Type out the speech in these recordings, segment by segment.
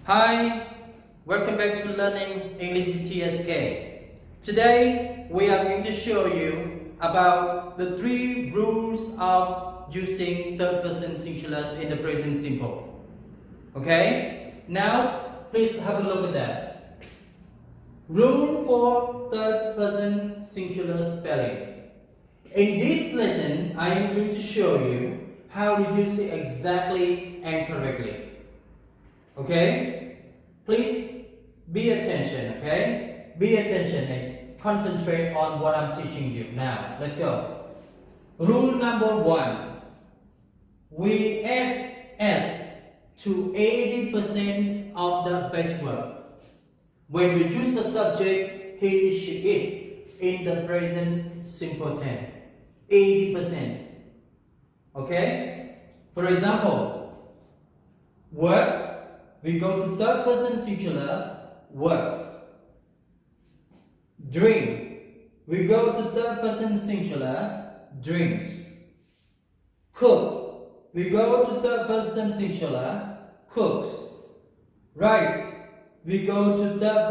Hi, welcome back to Learning English with TSK. Today we are going to show you about the 3 rules of using third person singulars in the present simple. Okay, now please have a look at that. Rule for third person singular spelling. In this lesson, I am going to show you how to use it exactly and correctly. Okay, please be attention. Okay, be attention and concentrate on what I'm teaching you. Now, let's go. Rule number 1: we add s to 80% of the base verb when we use the subject he, she, it in the present simple tense. 80%. Okay. For example, work. We go to third person singular, works. Drink. We go to third person singular, drinks. Cook. We go to third person singular, cooks. Write. We go to third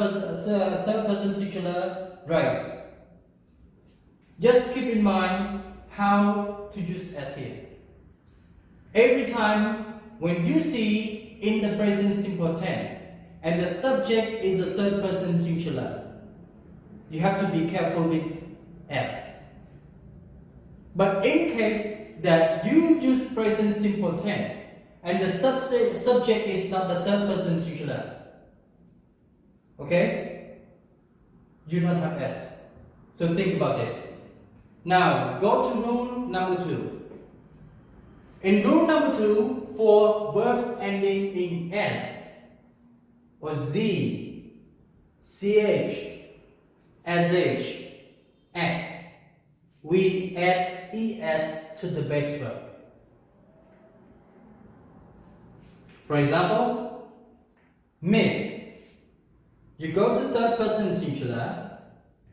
person singular, writes. Just keep in mind how to use s here. Every time when you see in the present simple tense and the subject is the third person singular, you have to be careful with s. But in case that you use present simple tense and the subject is not the third person singular, okay, you don't have s. So think about this. Now go to rule number 2. In rule number 2, for verbs ending in s or z, ch, sh, x, we add es to the base verb. For example, miss. You go to third person singular,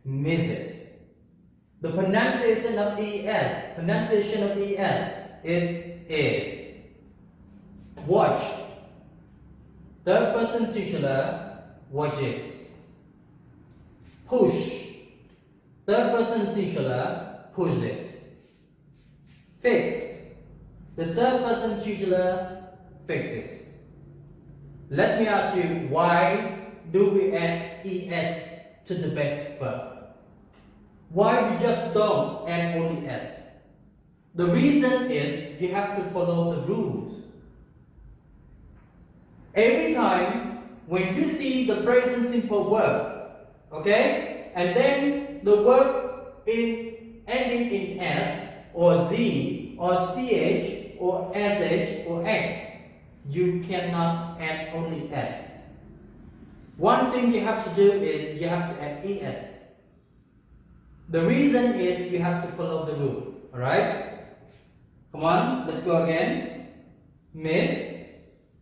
misses. The pronunciation of es is. Watch. Third person singular, watches. Push. Third person singular, pushes. Fix. The third person singular, fixes. Let me ask you, why do we add es to the base verb? Why we just don't add only s? The reason is you have to follow the rules. Every time when you see the present simple verb, okay, and then the verb ending in s or z or ch or sh or x, you cannot add only s. One thing you have to do is you have to add es. The reason is you have to follow the rule. Alright? Come on, let's go again. Miss.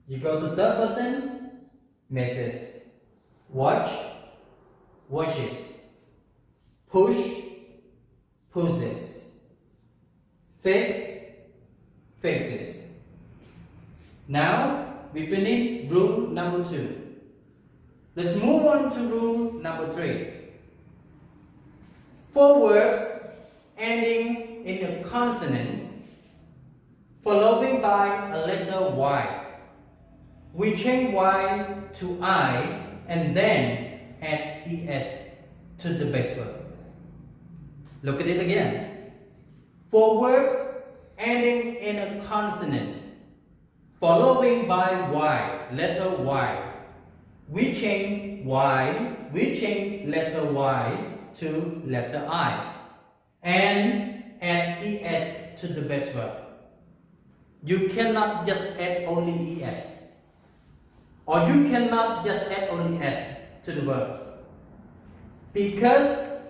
You go to third person, misses. Watch, watches. Push, pushes. Fix, fixes. Now we finished rule number 2. Let's move on to rule number 3. For verbs ending in a consonant following by a letter y, we change y to I and then add es to the base verb. Look at it again. For verbs ending in a consonant following by y, letter y, we change letter y to letter I and add es to the base verb. You cannot just add only es, or you cannot just add only s to the verb, because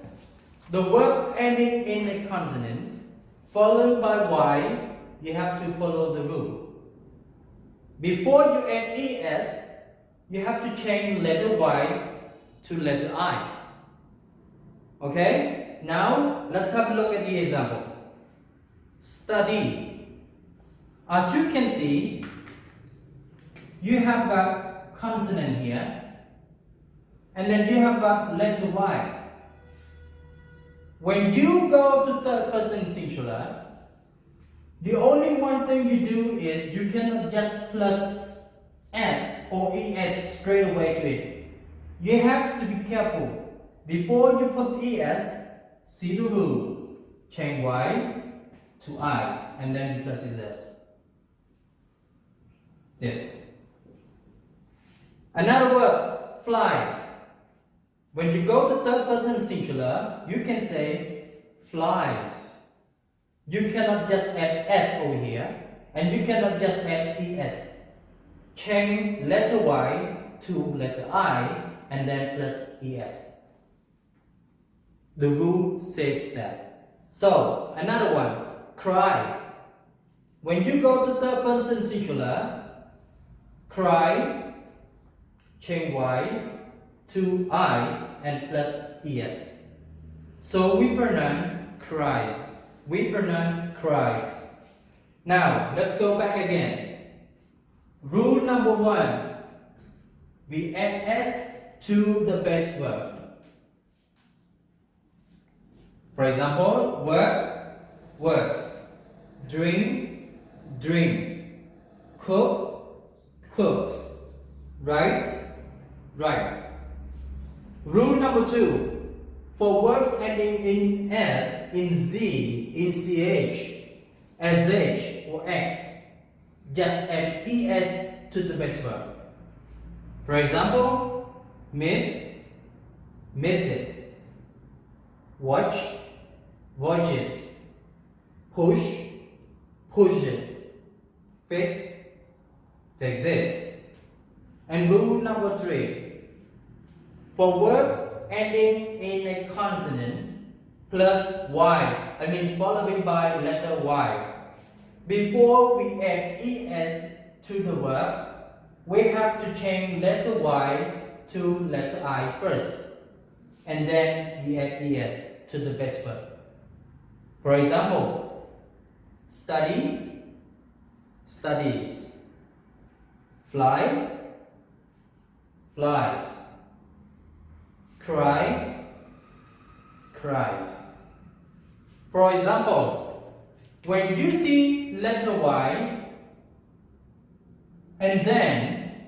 the verb ending in a consonant followed by y, you have to follow the rule. Before you add es, you have to change letter y to letter I. Okay, now let's have a look at the example. Study. As you can see, you have got consonant here, and then you have got letter Y. When you go to third person singular, the only one thing you do is you cannot just plus S or ES straight away to it. You have to be careful. Before you put ES, see the rule. Change Y to I and then you plus ES. This. Another word, fly. When you go to third person singular, you can say flies. You cannot just add S over here, and you cannot just add ES. Change letter Y to letter I, and then plus ES. The rule says that. So, another one, cry. When you go to third person singular, cry, change Y to I and plus ES. So we pronounce cries. We pronounce cries. Now let's go back again. Rule number 1. We add S to the base verb. For example, work, works, drink, drinks, cook, cooks, write, writes. Rule number 2, for verbs ending in S, in Z, in CH, SH or X, just add ES to the base verb. For example, miss, misses, watch, watches, push, pushes, fix, fixes. And rule number 3, for verbs ending in a consonant plus Y, following by letter Y, before we add ES to the verb, we have to change letter Y to letter I first, and then we add ES to the base verb. For example, study, studies, fly, flies, cry, cries. For example, when you see letter Y and then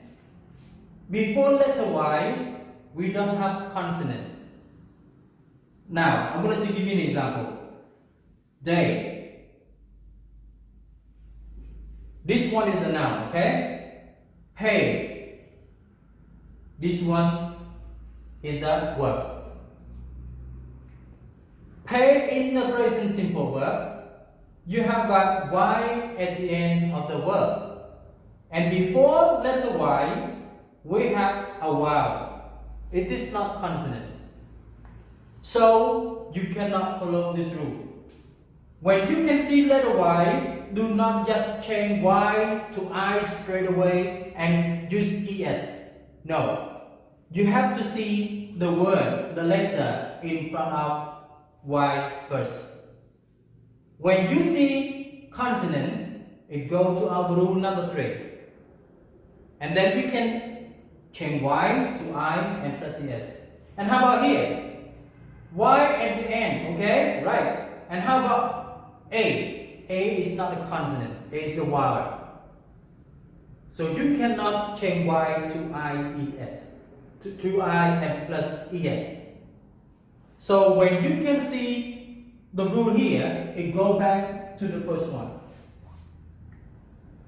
before letter Y we don't have consonant. Now I'm going to give you an example. Day. This one is a noun, okay? Pay. This one is the verb. Pay is the present simple verb. You have got Y at the end of the verb. And before letter Y, we have a vowel. It is not consonant. So, you cannot follow this rule. When you can see letter Y, do not just change Y to I straight away and use ES. No. You have to see the word, the letter in front of Y first. When you see consonant, it goes to our rule number 3. And then we can change Y to I and plus ES. And how about here? Y at the end, okay? Right. And how about A? A is not a consonant, A is a vowel. So you cannot change Y to IES. To I and plus ES. So when you can see the rule here, it goes back to the first one.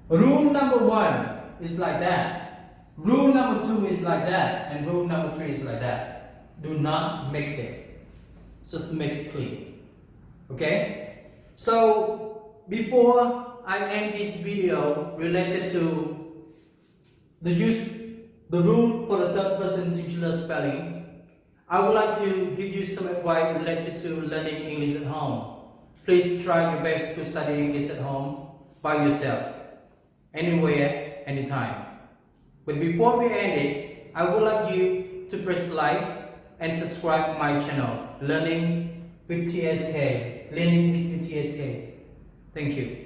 Rule number 1 is like that. Rule number 2 is like that. And rule number 3 is like that. Do not mix it. Just make it clean. Okay? So before I end this video related to the rule for the third person singular spelling, I would like to give you some advice related to learning English at home. Please try your best to study English at home by yourself, anywhere, anytime. But before we end it, I would like you to press like and subscribe my channel, Learning with TSK, Learning with TSK. Thank you.